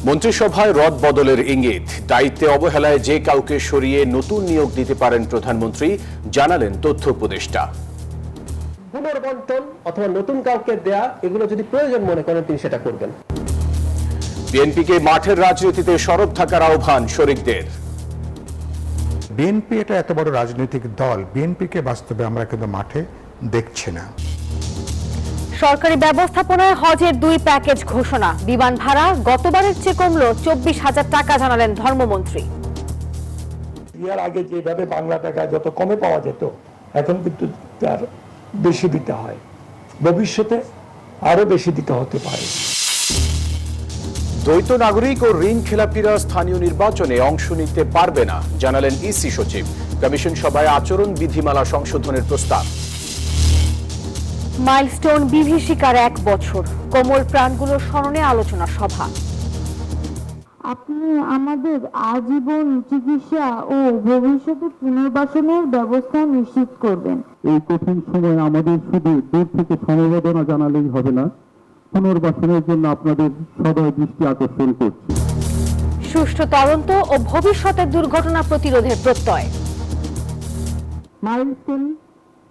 মন্ত্রিসভায় রদ বদলের ইঙ্গিত, দায়িত্বে অবহেলায় যে কাউকে সরিয়ে নতুন নিয়োগ দিতে পারেন প্রধানমন্ত্রী, জানালেন তথ্য উপদেষ্টা। পুনর্বন্টন অথবা নতুন কাউকে দেয়া, এগুলো যদি প্রয়োজন মনে করেন তিনি সেটা করবেন। বিএনপিকে মাঠের রাজনীতিতে সরব থাকার আহ্বান শরিকদের। বিএনপি এটা এত বড় রাজনৈতিক দল, বিএনপিকে বাস্তবে আমরা কিন্তু মাঠে দেখছি না। সরকারি ব্যবস্থাপনায় হজের 2 প্যাকেজ ঘোষণা, বিমান ভাড়া গতবারের চেয়ে কমল 24,000 টাকা, জানালেন ধর্মমন্ত্রী। ইয়ার আগে যেভাবে বাংলা টাকা যত কমে পাওয়া যেত, এখন কিন্তু তার বেশি দিতে হয়, ভবিষ্যতে আরো বেশি দিতে হতে পারে। দ্বৈত নাগরিক ও ঋণ খেলাপিরা স্থানীয় নির্বাচনে অংশ নিতে পারবে না, জানালেন ইসি সচিব। কমিশন সভায় আচরণ বিধিমালা সংশোধনের প্রস্তাব। মাইলস্টোন বিভীষিকার 1 বছর, কোমল প্রাণগুলোর স্মরণে আলোচনা সভা। আপনি আমাদের আজীবন চিকিৎসা ও ভবিষ্যতে পুনর্বাসনের ব্যবস্থা নিশ্চিত করবেন। এই কঠিন সময় আমাদের শুধু দূর থেকে সমবেদনা জানালেই হবে না, পুনর্বাসনের জন্য আপনাদের সদয় দৃষ্টি আকর্ষণ করছি। সুষ্ঠু তদন্ত ও ভবিষ্যতের দুর্ঘটনা প্রতিরোধের প্রত্যয়। মাইলস্টোন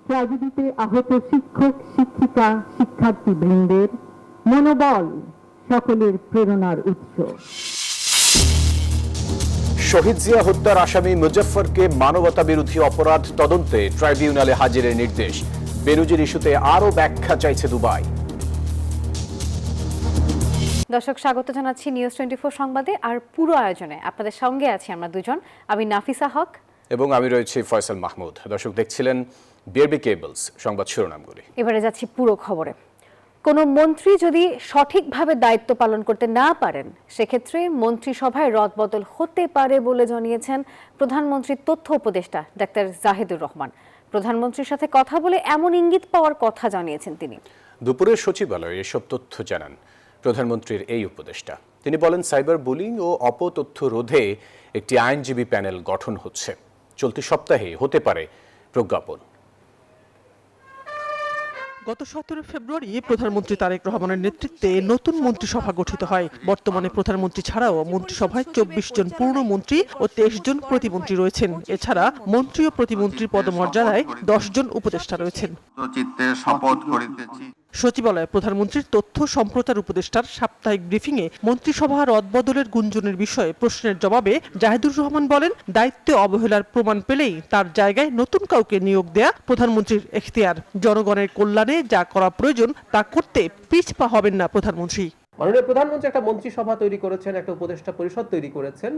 ট্র্যাজেডিতে আহত শিক্ষক শিক্ষিকা শিক্ষার্থী বৃন্দের মনোবল সকলের প্রেরণার উৎস। শহীদ জিয়া হত্যার আসামি মুজফ্ফরকে মানবতা বিরোধী অপরাধ তদন্তে ট্রাইব্যুনালে হাজিরের নির্দেশ। বেনজির ইস্যুতে আরও ব্যাখ্যা চাইছে দুবাই। দর্শক, স্বাগত জানাচ্ছি নিউজ 24 সংবাদে। আর পুরো আয়োজনে আপনাদের সঙ্গে আছি আমরা দুজন, আমি নাফিসা হক এবং আমি রয়েছি ফয়সাল মাহমুদ। দর্শক দেখছিলেন বিআরবি কেবলস সংবাদ শিরোনামগুলি। এবারে যাচ্ছি পুরো খবরে। কোনো মন্ত্রী যদি সঠিকভাবে দায়িত্ব পালন করতে না পারেন, সেক্ষেত্রে মন্ত্রিসভায় রদবদল হতে পারে বলে জানিয়েছেন প্রধানমন্ত্রীর তথ্য উপদেষ্টা ডাক্তার জাহিদুর রহমান। প্রধানমন্ত্রীর সাথে কথা বলে এমন ইঙ্গিত পাওয়ার কথা জানিয়েছেন তিনি। দুপুরে সচিবালয়ে এসব তথ্য জানান প্রধানমন্ত্রীর এই উপদেষ্টা। তিনি বলেন, সাইবার বুলিং ও অপতথ্য রোধে একটি আইনজীবী প্যানেল গঠন হচ্ছে। চলতি সপ্তাহে হতে পারে প্রজ্ঞাপন। গত 17 ফেব্রুয়ারি প্রধানমন্ত্রী তারেক রহমানের নেতৃত্বে নতুন মন্ত্রিসভা গঠিত হয়। বর্তমানে প্রধানমন্ত্রী ছাড়াও মন্ত্রিসভায় 24 জন পূর্ণ মন্ত্রী ও 23 জন প্রতিমন্ত্রী রয়েছেন। এছাড়া মন্ত্রী ও প্রতিমন্ত্রীর পদমর্যাদায় 10 জন উপদেষ্টা রয়েছেন। সচিবালয়ে প্রধানমন্ত্রীর তথ্য সম্প্রচার উপদেষ্টার সাপ্তাহিক ব্রিফিংয়ে মন্ত্রিসভা রদবদলের গুঞ্জনের বিষয়ে প্রশ্নের জবাবে জাহিদুর রহমান বলেন, দায়িত্বে অবহেলার প্রমাণ পেলেই তার জায়গায় নতুন কাউকে নিয়োগ দেয়া প্রধানমন্ত্রীর এখতিয়ার। জনগণের কল্যাণে যা করা প্রয়োজন তা করতে পিছপা হবেন না প্রধানমন্ত্রী। মাননীয় প্রধানমন্ত্রী একটা মন্ত্রিসভা তৈরি করেছেন, একটা উপদেষ্টা পরিষদ তৈরি করেছেন।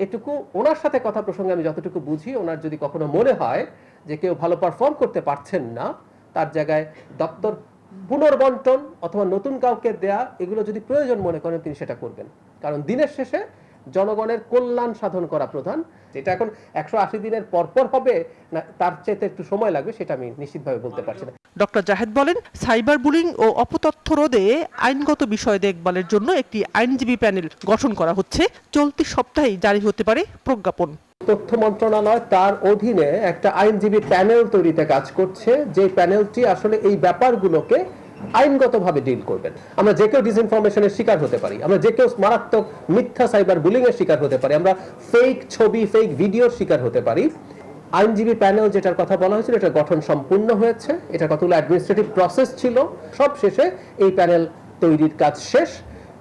এটুকু ওনার সাথে কথা প্রসঙ্গে আমি যতটুকু বুঝি, ওনার যদি কখনো মনে হয় যে কেউ ভালো পারফর্ম করতে পারছেন না, তার জায়গায় দপ্তর পুনর্বন্টন অথবা নতুন কাউকে দেয়া, এগুলো যদি প্রয়োজন মনে করেন তিনি সেটা করবেন। কারণ দিনের শেষে জনগণের কল্যাণ সাধন করা প্রধান। যেটা এখন 180 দিনের পরপর হবে না তার চেয়ে একটু সময় লাগবে, সেটা আমি নিশ্চিতভাবে বলতে পারছি না। ডক্টর জাহেদ বলেন, সাইবার বুলিং ও অপতথ্য রোধে আইনগত বিষয় দেখভালের জন্য একটি আইনজীবী প্যানেল গঠন করা হচ্ছে। চলতি সপ্তাহেই জারি হতে পারে প্রজ্ঞাপন। তথ্য মন্ত্রণালয় তার অধীনে একটা আইনজীবী প্যানেল তৈরিতে কাজ করছে, যে প্যানেলটি আসলে এই ব্যাপারগুলোকে আইনগতভাবে ডিল করবেন। আমরা যে কেউ ডিসইনফরমেশনের শিকার হতে পারি, আমরা যে কেউ মারাত্মক মিথ্যা সাইবার বুলিং এর শিকার হতে পারি, আমরা ফেক ছবি ফেক ভিডিওর শিকার হতে পারি। আইনজীবী প্যানেল যেটার কথা বলা হয়েছিল, এটা গঠন সম্পূর্ণ হয়েছে। এটা কতগুলো অ্যাডমিনিস্ট্রেটিভ প্রসেস ছিল, সব শেষে এই প্যানেল তৈরির কাজ শেষ।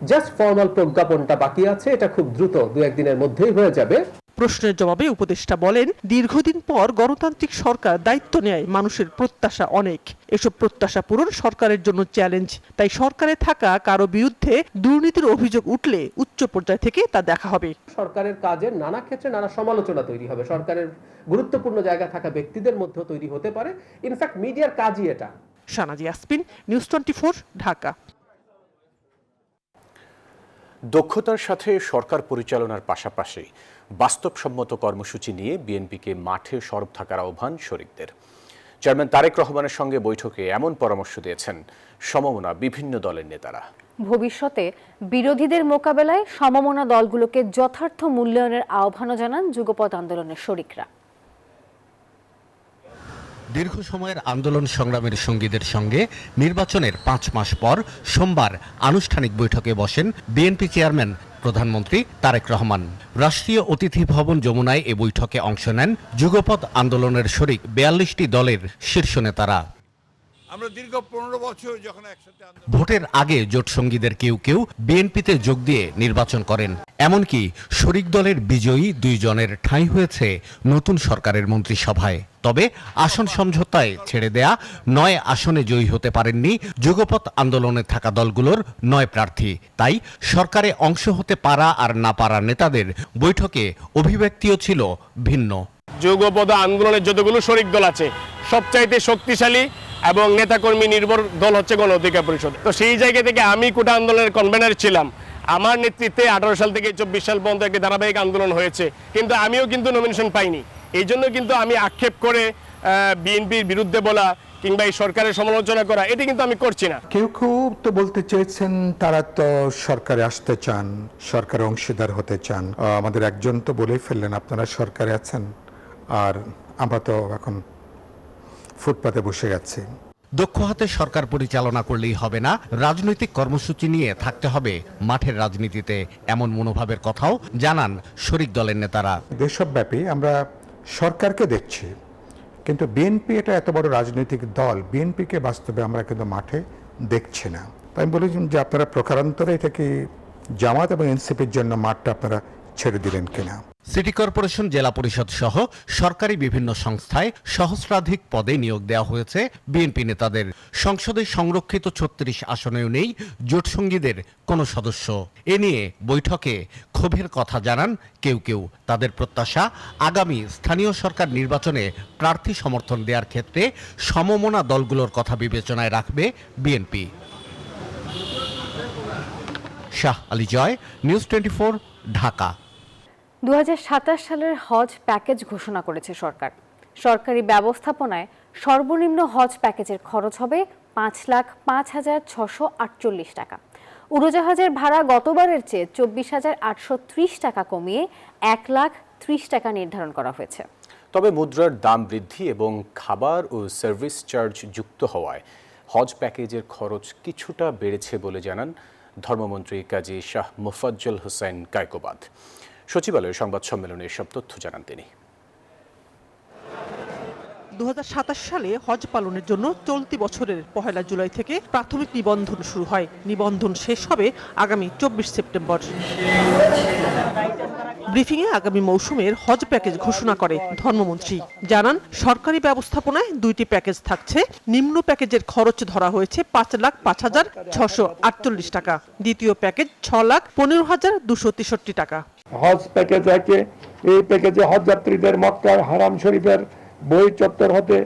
জাস্ট ফর্মাল প্রজ্ঞাপনটা বাকি আছে, এটা খুব দ্রুত 2-1 দিনের মধ্যেই হয়ে যাবে। প্রশ্নের জবাবে উপদেষ্টা বলেন, দীর্ঘদিন পর গণতান্ত্রিক সরকার দায়িত্ব নেয়, মানুষের প্রত্যাশা অনেক। এসব প্রত্যাশা পূরণ সরকারের জন্য চ্যালেঞ্জ। তাই সরকারে থাকা কারো বিরুদ্ধে দুর্নীতির অভিযোগ উঠলে উচ্চ পর্যায় থেকে তা দেখা হবে। সরকারের কাজের নানা ক্ষেত্রে নানা সমালোচনা তৈরি হবে, সরকারের গুরুত্বপূর্ণ জায়গা থাকা ব্যক্তিদের মধ্যেও তৈরি হতে পারে। ইনফ্যাক্ট মিডিয়ার কাজই এটা। শানাজি আসপিন, নিউজ 24, ঢাকা। দক্ষতার সাথে সরকার পরিচালনার পাশাপাশি বাস্তবসম্মত কর্মসূচি নিয়ে বিএনপিকে মাঠে সরব থাকার আহ্বান শরিকদের। চেয়ারম্যান তারেক রহমানের সঙ্গে বৈঠকে এমন পরামর্শ দিয়েছেন সমমনা বিভিন্ন দলের নেতারা। ভবিষ্যতে বিরোধীদের মোকাবেলায় সমমনা দলগুলোকে যথার্থ মূল্যায়নের আহ্বানও জানান যুগপৎ আন্দোলনের শরিকরা। দীর্ঘ সময়ের আন্দোলন সংগ্রামের সঙ্গীদের সঙ্গে নির্বাচনের 5 মাস পর সোমবার আনুষ্ঠানিক বৈঠকে বসেন বিএনপি চেয়ারম্যান প্রধানমন্ত্রী তারেক রহমান। রাষ্ট্রীয় অতিথি ভবন যমুনায় এ বৈঠকে অংশ নেন যুগপৎ আন্দোলনের শরিক ৪২টি দলের শীর্ষ নেতারা। আমরা দীর্ঘ 15 বছর যখন একসাথে ভোটের আগে জোটসঙ্গীদের কেউ কেউ বিএনপিতে যোগ দিয়ে নির্বাচন করেন। এমনকি শরিক দলের বিজয়ী 2 জনের ঠাঁই হয়েছে নতুন সরকারের মন্ত্রিসভায়। তবে আসন সমঝোতায় ছেড়ে দেয়া 9 আসনে জয়ী হতে পারেননি যুগপৎ আন্দোলনে থাকা দলগুলোর 9 প্রার্থী। তাই সরকারে অংশ হতে পারা আর না পারা নেতাদের বৈঠকে অভিব্যক্তিও ছিল ভিন্ন। যুগপৎ আন্দোলনের যতগুলো শরিক দল আছে সবচাইতে শক্তিশালী এবং নেতাকর্মী নির্ভর দল হচ্ছে গণ অধিকার পরিষদ। তো সেই জায়গা থেকে আমি কোটা আন্দোলনের কনভেনার ছিলাম। আমার নেতৃত্বে 18 সাল থেকে 24 সাল পর্যন্ত একটি ধারাবাহিক আন্দোলন হয়েছে, কিন্তু আমিও কিন্তু নমিনেশন পাইনি। এই জন্য কিন্তু আমি আক্ষেপ করে বিএনপির বিরুদ্ধে বলা কিংবা এই সরকারের সমালোচনা করা এটি কিন্তু আমি করছি না। কেউ কেউ তো বলতে চেয়েছেন তারা তো সরকারে আসতে চান, সরকারে অংশীদার হতে চান। আমাদের একজন তো বলেই ফেললেন আপনারা সরকারে আছেন আর আমরা তো এখন ফুটপাতে বসে আছি। দক্ষ হাতে সরকার পরিচালনা করলেই হবে না, রাজনৈতিক কর্মসূচি নিয়ে থাকতে হবে মাঠের রাজনীতিতে, এমন মনোভাবের কথাও জানান শরিক দলের নেতারা। দেশব্যাপী আমরা সরকারকে দেখছি, কিন্তু বিএনপি এটা এত বড় রাজনৈতিক দল, বিএনপিকে বাস্তবে আমরা কিন্তু মাঠে দেখছি না। তাই আমি বলি যে আপনারা প্রকারান্তরে এটা কি জামাত এবং এনসিপির জন্য মাঠটা আপনারা ছেড়ে দিলেন কিনা। সিটি কর্পোরেশন, জেলা পরিষদ সহ সরকারি বিভিন্ন সংস্থায় সহস্রাধিক পদে নিয়োগ দেওয়া হয়েছে বিএনপি নেতাদের। সংসদে সংরক্ষিত 36 আসনেও নেই জোটসঙ্গীদের কোনো সদস্য। এ নিয়ে বৈঠকে ক্ষোভের কথা জানান কেউ কেউ। তাদের প্রত্যাশা, আগামী স্থানীয় সরকার নির্বাচনে প্রার্থী সমর্থন দেওয়ার ক্ষেত্রে সমমনা দলগুলোর কথা বিবেচনায় রাখবে বিএনপি। শাহ আলী জয়, নিউজ 24, ঢাকা। 2027 সালের হজ প্যাকেজ ঘোষণা করেছে সরকার। সরকারি ব্যবস্থাপনায় সর্বনিম্ন হজ প্যাকেজের খরচ হবে 5,05,648 টাকা। উড়োজাহাজের ভাড়া গতবারের চেয়ে 24,830 টাকা কমিয়ে 1,30,000 টাকা নির্ধারণ করা হয়েছে। তবে মুদ্রার দাম বৃদ্ধি এবং খাবার ও সার্ভিস চার্জ যুক্ত হওয়ায় হজ প্যাকেজের খরচ কিছুটা বেড়েছে বলে জানান ধর্মমন্ত্রী কাজী শাহ মোফাজ্জল হোসেন কায়কোবাদ। সচিবালয়ের সংবাদ সম্মেলনে এসব তথ্য জানান তিনি। 2027 সালে হজ পালনের জন্য চলতি বছরের 1 জুলাই থেকে প্রাথমিক নিবন্ধন শুরু হয়। নিবন্ধন শেষ হবে আগামী 24 সেপ্টেম্বর। ব্রিফিংয়ে আগামী মৌসুমের হজ প্যাকেজ ঘোষণা করে ধর্মমন্ত্রী। জানান, সরকারি ব্যবস্থাপনায় 2টি প্যাকেজ থাকছে। নিম্ন প্যাকেজের খরচ ধরা হয়েছে 5,05,648 টাকা। দ্বিতীয় প্যাকেজ 6,15,263 টাকা। হজ প্যাকেজ আছে। এই প্যাকেজে হজ যাত্রীদের মক্কার হারাম শরীফের বই চত্বর হতে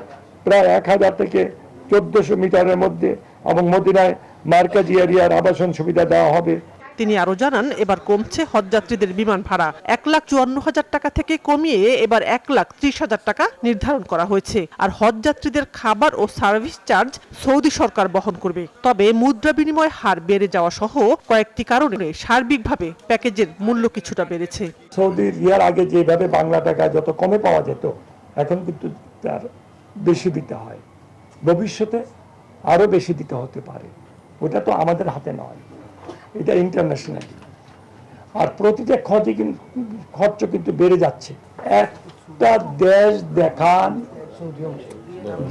প্রায় 1000 থেকে 1400 মিটারের মধ্যে এবং মদিনায় মার্কাজি এরিয়ার আবাসন সুবিধা দেওয়া হবে। তিনি আরো জানান, এবার কমছে হজযাত্রীদের বিমান ভাড়া। 1,54,000 টাকা থেকে কমিয়ে এবার 1,30,000 টাকা নির্ধারণ করা হয়েছে। আর হজযাত্রীদের খাবার ও সার্ভিস চার্জ সৌদি সরকার বহন করবে। তবে মুদ্রা বিনিময় হার বেড়ে যাওয়া সহ কয়েকটি কারণে সার্বিকভাবে প্যাকেজের মূল্য কিছুটা বেড়েছে। সৌদির ইয়ার আগে যেভাবে বাংলা টাকা যত কমে পাওয়া যেত, এখন কিন্তু তার বেশি দিতে হয়। ভবিষ্যতে আরো বেশি দিতে হতে পারে। ওটা তো আমাদের হাতে নয়, এটা ইন্টারন্যাশনাল। আর প্রতিটা খরচ কিন্তু বেড়ে যাচ্ছে। একটা দেশ দেখান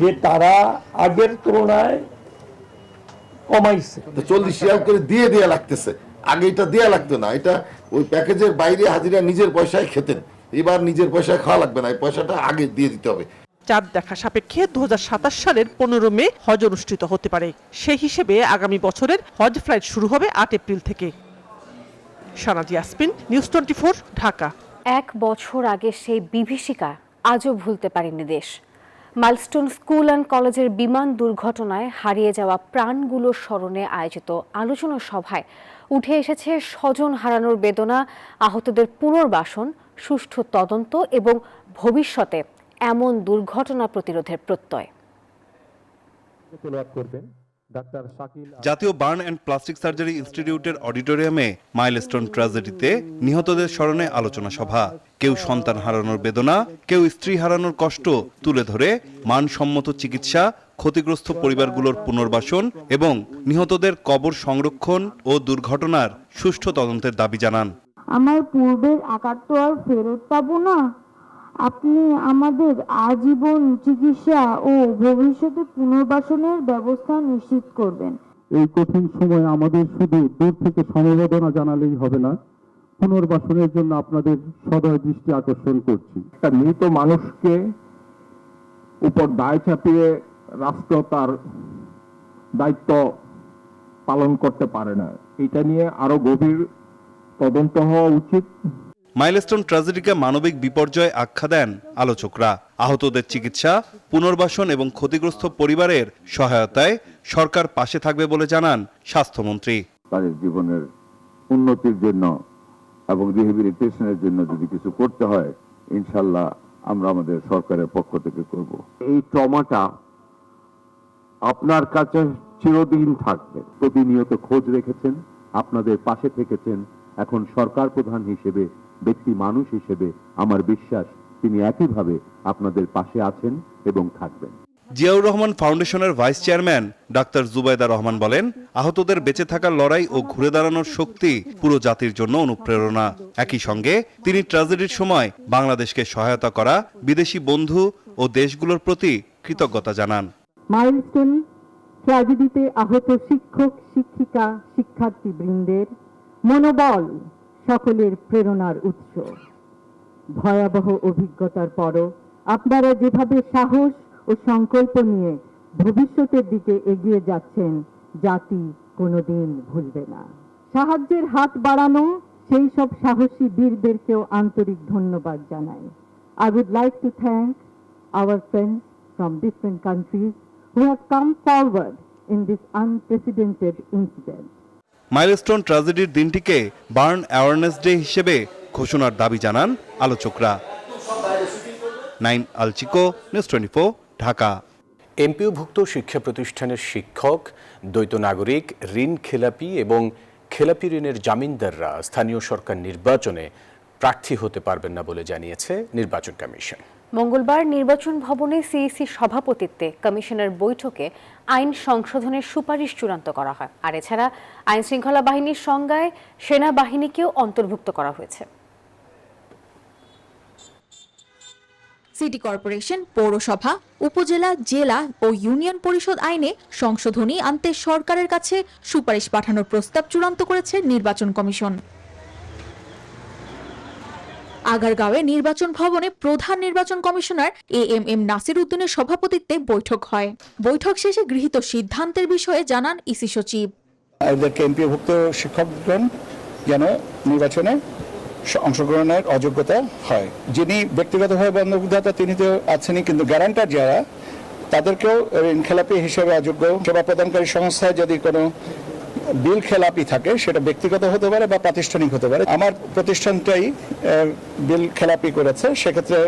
যে তারা আগের তুলনায় কমাইছে। 40 রিয়াল করে দিয়ে দেয়া লাগতেছে, আগে এটা দেয়া লাগতো না। এটা ওই প্যাকেজের বাইরে হাজিরা নিজের পয়সায় খেতেন, এবার নিজের পয়সায় খাওয়া লাগবে না, এই পয়সাটা আগে দিয়ে দিতে হবে। চাঁদ দেখা সাপেক্ষে 2027 সালের 15 মে হজ অনুষ্ঠিত হতে পারে। সেই হিসেবে আগামী বছরের হজ ফ্লাইট শুরু হবে 8 এপ্রিল থেকে। সানাজি ইয়াসমিন, নিউজ 24, ঢাকা। 1 বছর আগে সেই বিভীষিকা আজও ভুলতে পারেনি দেশ। মাইলস্টোন স্কুল অ্যান্ড কলেজের বিমান দুর্ঘটনায় হারিয়ে যাওয়া প্রাণগুলোর স্মরণে আয়োজিত আলোচনা সভায় উঠে এসেছে স্বজন হারানোর বেদনা, আহতদের পুনর্বাসন, সুষ্ঠু তদন্ত এবং ভবিষ্যতে এমন দুর্ঘটনা প্রতিরোধের প্রত্যয়। জাতীয় বার্ন অ্যান্ড প্লাস্টিক সার্জারি ইনস্টিটিউটের অডিটোরিয়ামে মাইলস্টোন ট্র্যাজেডিতে নিহতদের স্মরণে আলোচনা সভা। কেউ সন্তান হারানোর বেদনা, কেউ স্ত্রী হারানোর কষ্ট তুলে ধরে মানসম্মত চিকিৎসা, ক্ষতিগ্রস্ত পরিবারগুলোর পুনর্বাসন এবং নিহতদের কবর সংরক্ষণ ও দুর্ঘটনার সুষ্ঠু তদন্তের দাবি জানান। আমার পূর্বের আকার তো আর ফেরত পাবো না। আপনি আমাদের আজীবন চিকিৎসা ও ভবিষ্যতে পুনর্বাসনের ব্যবস্থা নিশ্চিত করবেন। এই কঠিন সময়ে আমাদের শুধু দূর থেকে সমবেদনা জানালেই হবে না, পুনর্বাসনের জন্য আপনাদের সদয় দৃষ্টি আকর্ষণ করছি। একটা মৃত মানুষকে উপর দায় চাপিয়ে রাষ্ট্র তার দায়িত্ব পালন করতে পারে না। এটা নিয়ে আরো গভীর তদন্ত হওয়া উচিত। মাইলস্টোন ট্র্যাজেডিকে মানবিক বিপর্যয় আখ্যা দেন আলোচকরা। আহতদের চিকিৎসা, পুনর্বাসন এবং ক্ষতিগ্রস্ত পরিবারের সহায়তায় সরকার পাশে থাকবে বলে জানান স্বাস্থ্যমন্ত্রী। তাদের জীবনের উন্নতির জন্য এবং রিহেবিলিটেশনের জন্য যদি কিছু করতে হয়, ইনশাল্লাহ আমরা আমাদের সরকারের পক্ষ থেকে করব। এই ট্রমাটা আপনার কাছে চিরদিন থাকবে। প্রতিনিয়ত খোঁজ রেখেছেন, আপনাদের পাশে থেকেছেন। এখন সরকার প্রধান হিসেবে, ব্যক্তি মানুষ হিসেবে আমার বিশ্বাস তিনি একইভাবে আপনাদের পাশে আছেন এবং থাকবেন। জিয়াউর রহমান ফাউন্ডেশনের vice chairman doctor Zubaida Rahman বলেন, আহতদের বেঁচে থাকার লড়াই ও ঘুরে দাঁড়ানোর শক্তি পুরো জাতির জন্য অনুপ্রেরণা। একই সঙ্গে তিনি ট্র্যাজেডির সময় বাংলাদেশকে সহায়তা করা বিদেশি বন্ধু ও দেশগুলোর প্রতি কৃতজ্ঞতা জানান। মাইলস্টোন ট্র্যাজেডিতে আহত শিক্ষক, শিক্ষিকা, শিক্ষার্থী বৃন্দের মনোবল সকলের প্রেরণার উৎস। ভয়াবহ অভিজ্ঞতার পরও আপনারা যেভাবে সাহস ও সংকল্প নিয়ে ভবিষ্যতের দিকে এগিয়ে যাচ্ছেন, জাতি কোনোদিন ভুলবে না। সাহায্যের হাত বাড়ানো সেই সব সাহসী বীরদেরকেও আন্তরিক ধন্যবাদ জানাই। I would like to thank our friends from different countries who have come forward in this unprecedented incident. Milestone ট্র্যাজেডির দিনটিকে বার্ন অ্যাওয়ারনেস ডে হিসেবে ঘোষণার দাবি জানান আলোচকরা। নাইম আলচিকো, নিউজ 24, ঢাকা। এমপিওভুক্ত শিক্ষা প্রতিষ্ঠানের শিক্ষক, দ্বৈত নাগরিক, ঋণ খেলাপি এবং খেলাপি ঋণের জামিনদাররা স্থানীয় সরকার নির্বাচনে প্রার্থী হতে পারবেন না বলে জানিয়েছে নির্বাচন কমিশন। মঙ্গলবার নির্বাচন ভবনে সিইসি সভাপতিত্বে কমিশনের বৈঠকে আইন সংশোধনের সুপারিশ চূড়ান্ত করা হয়। আর এছাড়া আইন শৃঙ্খলা বাহিনীর সংজ্ঞায় সেনাবাহিনীকেও অন্তর্ভুক্ত করা হয়েছে। সিটি কর্পোরেশন, পৌরসভা, উপজেলা, জেলা ও ইউনিয়ন পরিষদ আইনে সংশোধনী আনতে সরকারের কাছে সুপারিশ পাঠানোর প্রস্তাব চূড়ান্ত করেছে নির্বাচন কমিশন। আগারগাঁওয়ে নির্বাচন ভবনে প্রধান নির্বাচন কমিশনার এএমএম নাসির উদ্দিনের সভাপতিত্বে বৈঠক হয়। বৈঠক শেষে গৃহীত সিদ্ধান্তের বিষয়ে জানান ইসি সচিব। এমপিওভুক্ত শিক্ষকগণ যেন নির্বাচনে অংশগ্রহণের অযোগ্যতা হয়। যিনি ব্যক্তিগতভাবে বন্ধুদাতা তিনি তো আছেনই, কিন্তু গ্যারান্টার যারা তাদেরকেও ঋণ খেলাপি হিসেবে অযোগ্য। সেবা প্রদানকারী সংস্থায় যদি কোনো বিল খেলাপি থাকে, সেটা ব্যক্তিগত হতে পারে বা প্রাতিষ্ঠানিক হতে পারে। আমার প্রতিষ্ঠানটাই বিল খেলাপি করেছে, সেক্ষেত্রে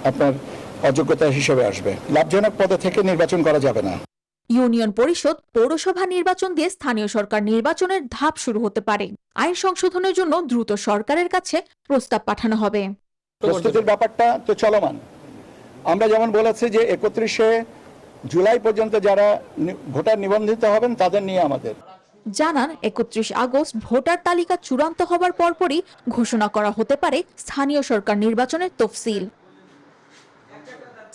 আপনার অযোগ্যতা হিসেবে আসবে। লাভজনক পদে থেকে নির্বাচন করা যাবে না। ইউনিয়ন পরিষদ, পৌরসভা নির্বাচন দিয়ে স্থানীয় সরকার নির্বাচনের ধাপ শুরু হতে পারে। আইন সংশোধনের জন্য দ্রুত সরকারের কাছে প্রস্তাব পাঠানো হবে। প্রস্তুতির ব্যাপারটা তো চলমান। আমরা যেমন বলেছি যে 31শে জুলাই পর্যন্ত যারা ভোটার নিবন্ধিত হবেন তাদের নিয়ে আমাদের জানান 31 আগস্ট ভোটার তালিকা চূড়ান্ত হবার পরপরই ঘোষণা করা হতে পারে স্থানীয় সরকার নির্বাচনের তফসিল।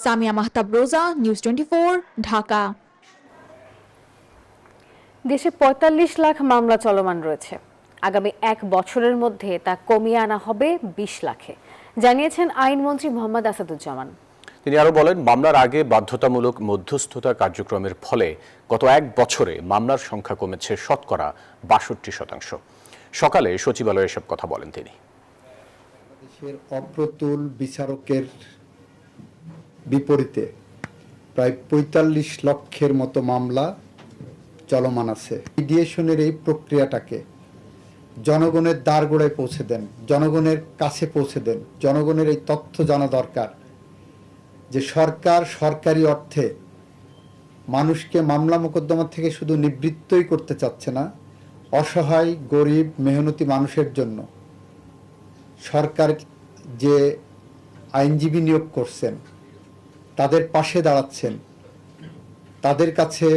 সামিয়া মাহতাব রোজা, নিউজ 24, ঢাকা। দেশে 45 লাখ মামলা চলমান রয়েছে। আগামী 1 বছরের মধ্যে তা কমিয়ে আনা হবে 20 লাখে, জানিয়েছেন আইনমন্ত্রী মোহাম্মদ আসাদুজ্জামান। তিনি আরো বলেন, মামলার আগে বাধ্যতামূলক মধ্যস্থতা কার্যক্রমের ফলে গত 1 বছরে মামলার সংখ্যা কমেছে শতকরা 62%। সকালে সচিবালয়ে এসব কথা বলেন তিনি। দেশের অপ্রতুল বিচারকের বিপরীতে প্রায় 45 লক্ষের মতো মামলা চলমান আছে। মিডিয়েশনের এই প্রক্রিয়াটাকে জনগণের দ্বারগোড়ায় পৌঁছে দেন, জনগণের কাছে পৌঁছে দেন। জনগণের এই তথ্য জানা দরকার যে সরকার সরকারি অর্থে মানুষকে মামলা মোকদ্দমা থেকে শুধু নিবৃত্তই করতে চাচ্ছে না, অসহায় গরিব মেহনতি মানুষের জন্য সরকার যে আইনজীবী নিয়োগ করছেন তাদের পাশে দাঁড়াচ্ছেন, তাদের কাছে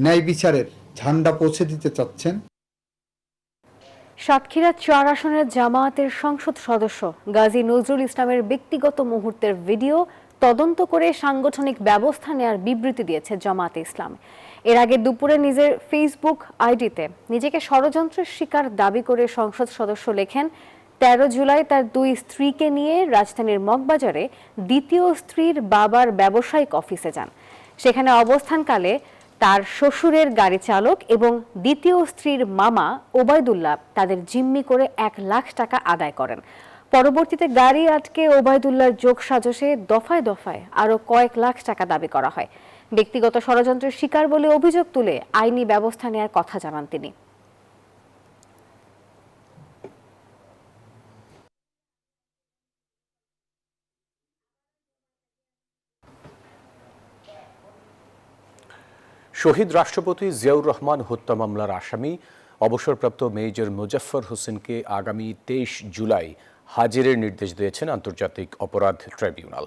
ন্যায় বিচারের ঝান্ডা পৌঁছে দিতে চাচ্ছেন। সাতক্ষীরা ৪ আসনের জামায়াতের সংসদ সদস্য গাজী নজরুল ইসলামের ব্যক্তিগত মুহূর্তের ভিডিও তদন্ত করে সাংগঠনিক ব্যবস্থা নেয়ার বিবৃতি দিয়েছে জামায়াতে ইসলাম। এর আগে দুপুরে নিজের ফেসবুক আইডিতে নিজেকে ষড়যন্ত্রের শিকার দাবি করে সংসদ সদস্য লেখেন, ১৩ জুলাই তার ২ স্ত্রীকে নিয়ে রাজধানীর মগবাজারে দ্বিতীয় স্ত্রীর বাবার ব্যবসায়িক অফিসে যান। সেখানে অবস্থানকালে তার শ্বশুরের গাড়ি চালক এবং দ্বিতীয় স্ত্রীর মামা ওবায়দুল্লাহ তাদের জিম্মি করে ১ লাখ টাকা আদায় করেন। পরবর্তীতে গাড়ি আটকে ওবায়দুল্লাহর যোগসাজশে দফায় দফায় আরও কয়েক লাখ টাকা দাবি করা হয়। ব্যক্তিগত ষড়যন্ত্রের শিকার বলে অভিযোগ তুলে আইনি ব্যবস্থা নেওয়ার কথা জানান তিনি। শহীদ রাষ্ট্রপতি জিয়াউর রহমান হত্যা মামলার আসামি অবসরপ্রাপ্ত মেজর মুজাফফর হোসেনকে আগামী ২৩ জুলাই হাজিরের নির্দেশ দিয়েছেন আন্তর্জাতিক অপরাধ ট্রাইব্যুনাল।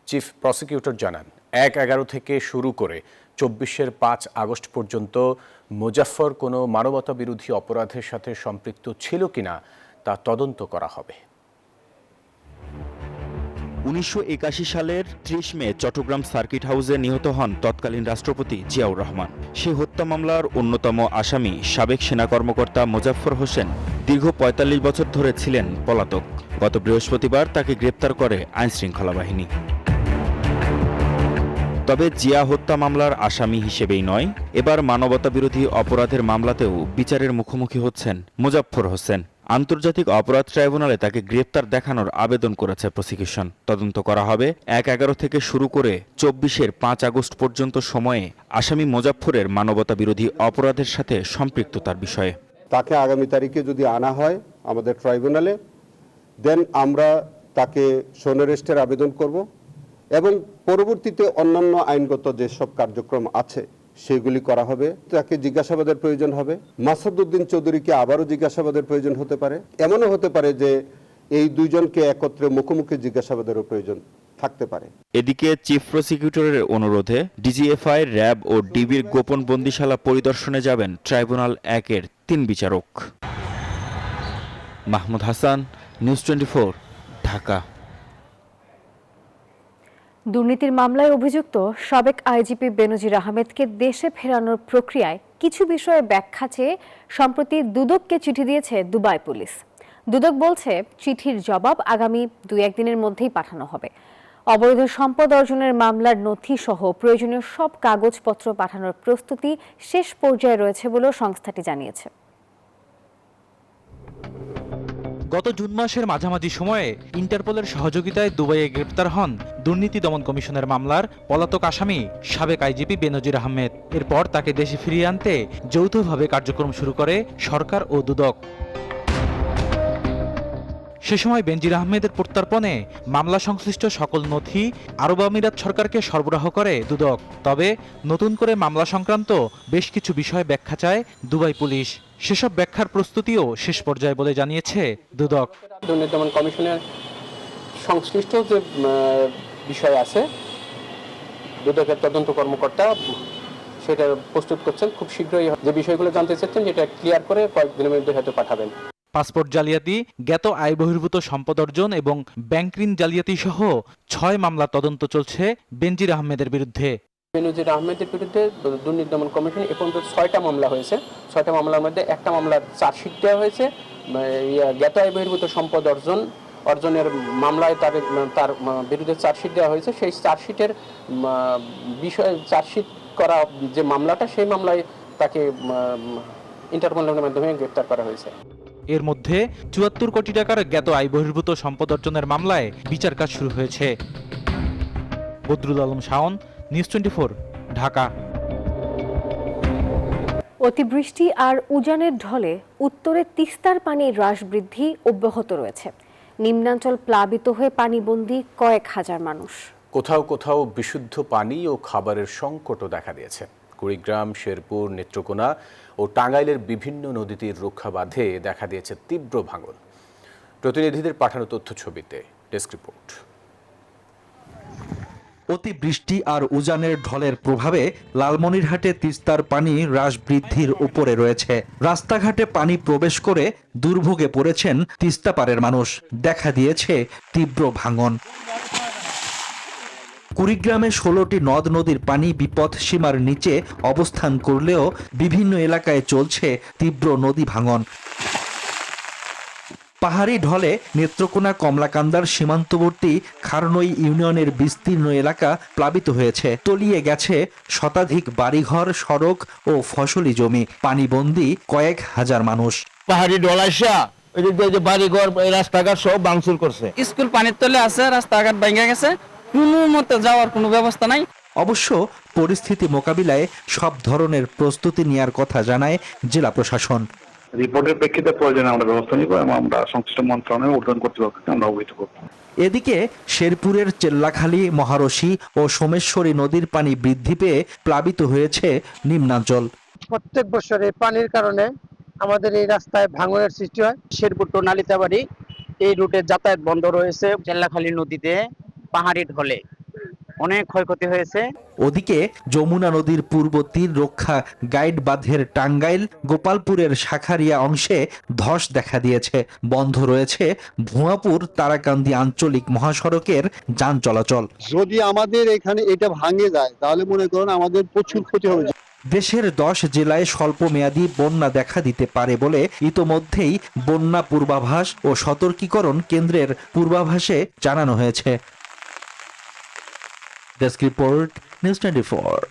চিফ প্রসিকিউটর জানান, ১/১১ থেকে শুরু করে ২৪-এর ৫ আগস্ট পর্যন্ত মুজাফফর কোনো মানবতাবিরোধী অপরাধের সাথে সম্পৃক্ত ছিল কিনা তা তদন্ত করা হবে। ১৯৮১ সালের ৩০ মে চট্টগ্রাম সার্কিট হাউসে নিহত হন তৎকালীন রাষ্ট্রপতি জিয়াউর রহমান। সেই হত্যা মামলার অন্যতম আসামি সাবেক সেনা কর্মকর্তা মুজাফফর হোসেন দীর্ঘ ৪৫ বছর ধরে ছিলেন পলাতক। গত বৃহস্পতিবার তাকে গ্রেপ্তার করে আইনশৃঙ্খলা বাহিনী। তবে জিয়া হত্যা মামলার আসামি হিসেবেই নয়, এবার মানবতাবিরোধী অপরাধের মামলাতেও বিচারের মুখোমুখি হচ্ছেন মুজাফফর হোসেন। আন্তর্জাতিক অপরাধ ট্রাইব্যুনালে তাকে গ্রেপ্তার দেখানোর আবেদন করেছে প্রসিকিউশন। তদন্ত করা হবে ১/১১ থেকে শুরু করে ২৪-এর ৫ আগস্ট পর্যন্ত সময়ে আসামি মুজাফফরের মানবতাবিরোধী অপরাধের সাথে সম্পৃক্ততার বিষয়ে। তাকে আগামী তারিখে যদি আনা হয় আমাদের ট্রাইব্যুনালে, দেন আমরা তাকে সোনারেস্টের আবেদন করব এবং পরবর্তীতে অন্যান্য আইনগত যেসব কার্যক্রম আছে সেগুলি করা হবে। তাকে জিজ্ঞাসাবাদের প্রয়োজন হবে। মাসুদউদ্দিন চৌধুরীকে আবারও জিজ্ঞাসাবাদের প্রয়োজন হতে পারে। এমনও হতে পারে যে এই দুইজনকে একত্রে মুখোমুখি জিজ্ঞাসাবাদেরও প্রয়োজন থাকতে পারে। এদিকে চিফ প্রসিকিউটরের অনুরোধে ডিজিএফআই, র্যাব ও ডিবির গোপন বন্দিশালা পরিদর্শনে যাবেন ট্রাইব্যুনাল ১-এর ৩ বিচারক। মাহমুদ হাসান, নিউজ 24, ঢাকা। দুর্নীতির মামলায় অভিযুক্ত সাবেক আইজিপি বেনজির আহমেদকে দেশে ফেরানোর প্রক্রিয়ায় কিছু বিষয়ে ব্যাখ্যা চেয়ে সম্প্রতি দুদককে চিঠি দিয়েছে দুবাই পুলিশ। দুদক বলছে, চিঠির জবাব আগামী ২-১ দিনের মধ্যেই পাঠানো হবে। অবৈধ সম্পদ অর্জনের মামলার নথি সহ প্রয়োজনীয় সব কাগজপত্র পাঠানোর প্রস্তুতি শেষ পর্যায়ে রয়েছে বলেও সংস্থাটি জানিয়েছে। গত জুন মাসের মাঝামাঝি সময়ে ইন্টারপোলের সহযোগিতায় দুবাইয়ে গ্রেপ্তার হন দুর্নীতি দমন কমিশনের মামলার পলাতক আসামি সাবেক আইজিপি বেনজির আহমেদ। এরপর তাকে দেশে ফিরিয়ে আনতে যৌথভাবে কার্যক্রম শুরু করে সরকার ও দুদক। সে সময় বেনজির আহমেদের প্রত্যর্পণে মামলা সংশ্লিষ্ট সকল নথি আরব আমিরাত সরকারকে সরবরাহ করে দুদক। তবে নতুন করে মামলা সংক্রান্ত বেশ কিছু বিষয় ব্যাখ্যা চায় দুবাই পুলিশ। সেসব ব্যাখ্যার প্রস্তুতিও শেষ পর্যায়ে বলে জানিয়েছে দুদক। দুর্নীতি দমন কমিশনের সংশ্লিষ্ট যে বিষয় আছে, দুদকের তদন্ত কর্মকর্তা সেটা প্রস্তুত করছেন। খুব শীঘ্রই যে বিষয়গুলো জানতে চাচ্ছেন যেটা ক্লিয়ার করে কয়েকদিনের মধ্যে হয়তো পাঠাবেন। পাসপোর্ট জালিয়াতি, জ্ঞাত আয় বহির্ভূত সম্পদ অর্জন এবং ব্যাংক ঋণ জালিয়াতি সহ ৬ মামলা তদন্ত চলছে বেনজির আহমেদের বিরুদ্ধে। বেনজির আহমেদের বিরুদ্ধে দুর্নীতি দমন কমিশন এ পর্যন্ত 6টা মামলা হয়েছে। 6টা মামলার মধ্যে একটা মামলার চার্জশিট দেওয়া হয়েছে। জ্ঞাত আয় বহির্ভূত সম্পদ অর্জনের মামলায় তার বিরুদ্ধে চার্জশিট দেওয়া হয়েছে। সেই চার্জশিটের বিষয় চার্জশিট করা যে মামলাটা, সেই মামলায় তাকে ইন্টারপোলের মাধ্যমে গ্রেপ্তার করা হয়েছে। এর মধ্যে ৭৪ কোটি টাকার জ্ঞাত আয় বহির্ভূত সম্পদ অর্জনের মামলায় বিচার কাজ শুরু হয়েছে। বদরুল আলম শাওন, নিউজ 24, ঢাকা। অতিবৃষ্টি আর উজানের ঢলে উত্তরে তিস্তার পানির হ্রাস বৃদ্ধি অব্যাহত রয়েছে। নিম্নাঞ্চল প্লাবিত হয়ে পানিবন্দী কয়েক হাজার মানুষ। কোথাও কোথাও বিশুদ্ধ পানি ও খাবারের সংকটও দেখা দিয়েছে। কুড়িগ্রাম, শেরপুর, নেত্রকোনা ও টাঙ্গাইলের বিভিন্ন নদীতে রক্ষা বাঁধে দেখা দিয়েছে তীব্র ভাঙন। প্রতিনিধিদের পাঠানো তথ্য ছবিতে ডেস্ক রিপোর্ট। অতিবৃষ্টি আর উজানের ঢলের প্রভাবে লালমনিরহাটে তিস্তার পানি হ্রাস বৃদ্ধির উপরে রয়েছে। রাস্তাঘাটে পানি প্রবেশ করে দুর্ভোগে পড়েছেন তিস্তা পারের মানুষ। দেখা দিয়েছে তীব্র ভাঙন। কুড়িগ্রামে 16টি নদ নদীর পানি বিপদ সীমার নিচে অবস্থান করলেও বিভিন্ন এলাকায় চলছে তীব্র নদী ভাঙন। পাহাড়ি ঢলে নেত্রকোনা কমলাকান্দার সীমান্তবর্তী খারনই ইউনিয়নের বিস্তীর্ণ এলাকা প্লাবিত হয়েছে। তলিয়ে গেছে শতাধিক বাড়িঘর, সড়ক ও ফসলি জমি। পানিবন্দী কয়েক হাজার মানুষ। পাহাড়ি ঢল আসা যে বাড়িঘর, রাস্তাঘাট সব ভাঙচুর করছে। স্কুল পানির তলে আছে, রাস্তাঘাট ভেঙে গেছে, কোনো মতে যাওয়ার কোনো ব্যবস্থা নাই। অবশ্য পরিস্থিতি মোকাবিলায় সব ধরনের প্রস্তুতি নেওয়ার কথা জানায় জেলা প্রশাসন। রিপোর্টের প্রেক্ষিতে প্রয়োজনে আমরা ব্যবস্থা নিব এবং আমরা সংশ্লিষ্ট মন্ত্রণালয়ের ঊর্ধ্বতন কর্তৃপক্ষকে আমরা অবহিত করব। এদিকে শেরপুরের চেল্লাখালী, মহারশী ও সোমেশ্বরী নদীর পানি বৃদ্ধি পেয়ে প্লাবিত হয়েছে নিম্নাঞ্চল। প্রত্যেক বছরে পানির কারণে আমাদের এই রাস্তায় ভাঙনের সৃষ্টি হয়। শেরপুর টু নালিতাবাড়ি এই রুটে যাতায়াত বন্ধ রয়েছে। চেল্লাখালী নদীতে পাহাড়ি ঢলে অনেক ক্ষয়ক্ষতি হয়েছে। ওদিকে যমুনা নদীর পূর্ব তীর রক্ষা গাইড বাঁধের টাঙ্গাইল গোপালপুরের শাখারিয়া অংশে ধস দেখা দিয়েছে। বন্ধ রয়েছে ভুয়াপুর তারাকান্দি আঞ্চলিক মহাসড়কের যান চলাচল। যদি আমাদের এখানে এটা ভাঙে যায় তাহলে মনে করুন আমাদের প্রচুর ক্ষতি হবে। দেশের 10 জেলায় স্বল্প মেয়াদী বন্যা দেখা দিতে পারে বলে ইতোমধ্যেই বন্যা পূর্বাভাস ও সতর্কীকরণ কেন্দ্রের পূর্বাভাসে জানানো হয়েছে। Desk report, news 24।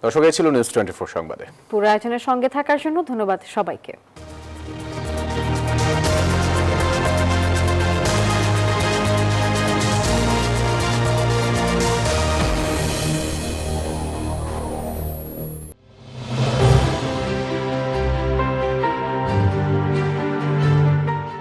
দর্শক, এই ছিল নিউজ 24 সংবাদে। পুরো আয়োজনের সঙ্গে থাকার জন্য ধন্যবাদ সবাইকে।